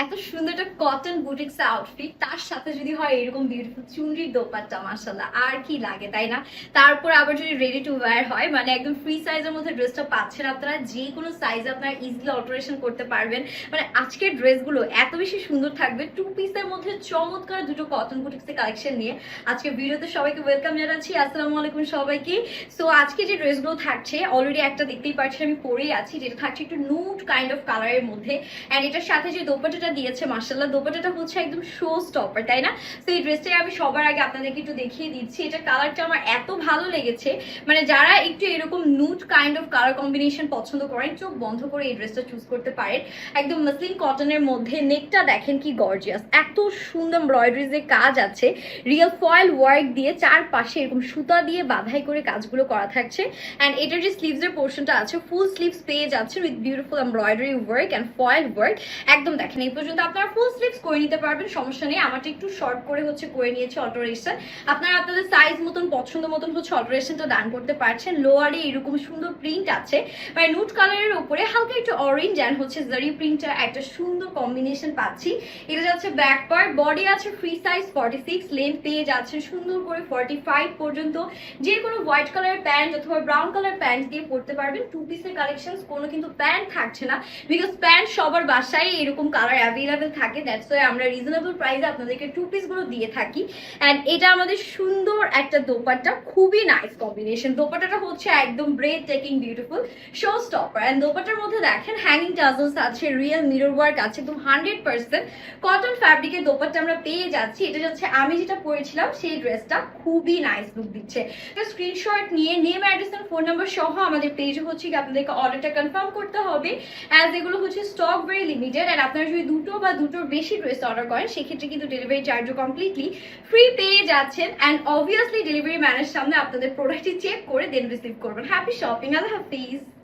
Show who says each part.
Speaker 1: এত সুন্দর একটা কটন বুটিক্স আউটফিট, তার সাথে যদি হয় এরকম বিউটিফুল চুনরির দোপাট্টা, মাশাআল্লাহ আর কি লাগে, তাই না? তারপর আবার যদি রেডি টু ওয়্যার হয়, মানে একদম ফ্রি সাইজের মধ্যে ড্রেসটা পাচ্ছেন আপনারা, যে কোনো সাইজে আপনারা ইজিলি অল্টারেশন করতে পারবেন। মানে আজকের ড্রেসগুলো এত বেশি সুন্দর থাকবে, টু পিসের মধ্যে চমৎকার দুটো কটন বুটিক্সের কালেকশন নিয়ে আজকে ভিডিওতে সবাইকে ওয়েলকাম জানাচ্ছি। আসসালামু আলাইকুম সবাইকে। সো আজকে যে ড্রেসগুলো থাকছে, অলরেডি একটা দেখতেই পাচ্ছেন আমি পরেই আছি, যেটা থাকছে একটু নুড কাইন্ড অফ কালারের মধ্যে। এন্ড এটার সাথে যে দোপাট্টাটা দিয়েছে, মাশাআল্লাহ দোপাট্টাটা হচ্ছে একদম শো স্টপার, তাই না? তো এই ড্রেসটাই আমি সবার আগে আপনাদেরকে একটু দেখিয়ে দিচ্ছি। এটা কালারটা আমার এত ভালো লেগেছে, মানে যারা একটু এরকম nude kind of colour combination পছন্দ করেন, চোখ বন্ধ করে এই ড্রেসটা চুজ করতে পারেন। একদম মসলিন কটনের মধ্যে, নেকটা দেখেন কি গর্জিয়াস, এত সুন্দর এমব্রয়ডারি যে কাজ আছে, রিয়েল ফয়েল ওয়ার্ক দিয়ে চারপাশে এরকম সুতা দিয়ে বাঁধাই করে কাজগুলো করা থাকছে। এন্ড এটার যে স্লিভসের পোর্শনটা আছে, ফুল স্লিভস পেয়ে যাচ্ছে with beautiful embroidery work and foil work. একদম দেখেন এই পর্যন্ত আপনারা ফুল স্লিভস করে নিতে পারবেন, সমস্যা নেই। আমারটা একটু শর্ট করে হচ্ছে করে নিয়েছি অল্টারেশন। আপনারা আপনাদের সাইজ মতন পছন্দ মতন হচ্ছে অল্টারেশনটা ডান করতে পারছেন। লোয়ারে এরকম সুন্দর প্রিন্ট আছে, মানে নুড কালারের উপরে হালকা একটু অরেঞ্জ এন্ড হচ্ছে জারি প্রিন্টটা একটা সুন্দর কম্বিনেশন পাচ্ছি। এটা যাচ্ছে ব্যাক পার্ট, বডি আছে ফ্রি সাইজ 46, লেন্থ পেয়ে যাচ্ছে সুন্দর করে 45 পর্যন্ত। যে কোনো হোয়াইট কালারের প্যান্ট অথবা ব্রাউন কালার প্যান্ট দিয়ে পরতে পারবেন। টু পিসের কালেকশন, কোনো কিন্তু প্যান্ট থাকছে না, বিকজ প্যান্ট সবার বাসায় এরকম কালার অ্যাভেলেবেল থাকে। দ্যাটস ওয়াই আমরা রিজনেবল প্রাইসে আপনাদেরকে টু পিস গুলো দিয়ে থাকি। এন্ড এটা আমাদের সুন্দর একটা দোপাট্টা, খুবই নাইস কম্বিনেশন। দোপাট্টাটা হচ্ছে একদম breath taking beautiful show stopper. And দোপাট্টার মধ্যে দেখেন হ্যাঙ্গিং টাজলস আছে, রিয়েল মিরর ওয়ার্ক আছে, একদম 100% কটন ফ্যাব্রিকের দোপাট্টা আমরা পেয়ে যাচ্ছি। এটা যাচ্ছে আমি যেটা পরেছিলাম সেই ড্রেসটা, খুবই নাইস লুক দিচ্ছে। তো স্ক্রিনশট নিয়ে name, address and phone number সহ আমাদের পেজে হচ্ছে কি আপনাদেরকে অর্ডারটা কনফার্ম করতে হবে, অ্যাজ এগুলো হচ্ছে স্টক ভেরি লিমিটেড। এন্ড আপনারা যদি দুটো বা দুটোর বেশি ড্রেস অর্ডার করেন, সেক্ষেত্রে কিন্তু ডেলিভারি চার্জও কমপ্লিটলি ফ্রি পেয়ে যাচ্ছেন। অ্যান্ড অবভিয়াসলি ডেলিভারি ম্যানের সামনে আপনাদের প্রোডাক্টটি চেক করে দেন রিসিভ করবেন। হ্যাপি শপিং, আল্লাহ হাফিজ।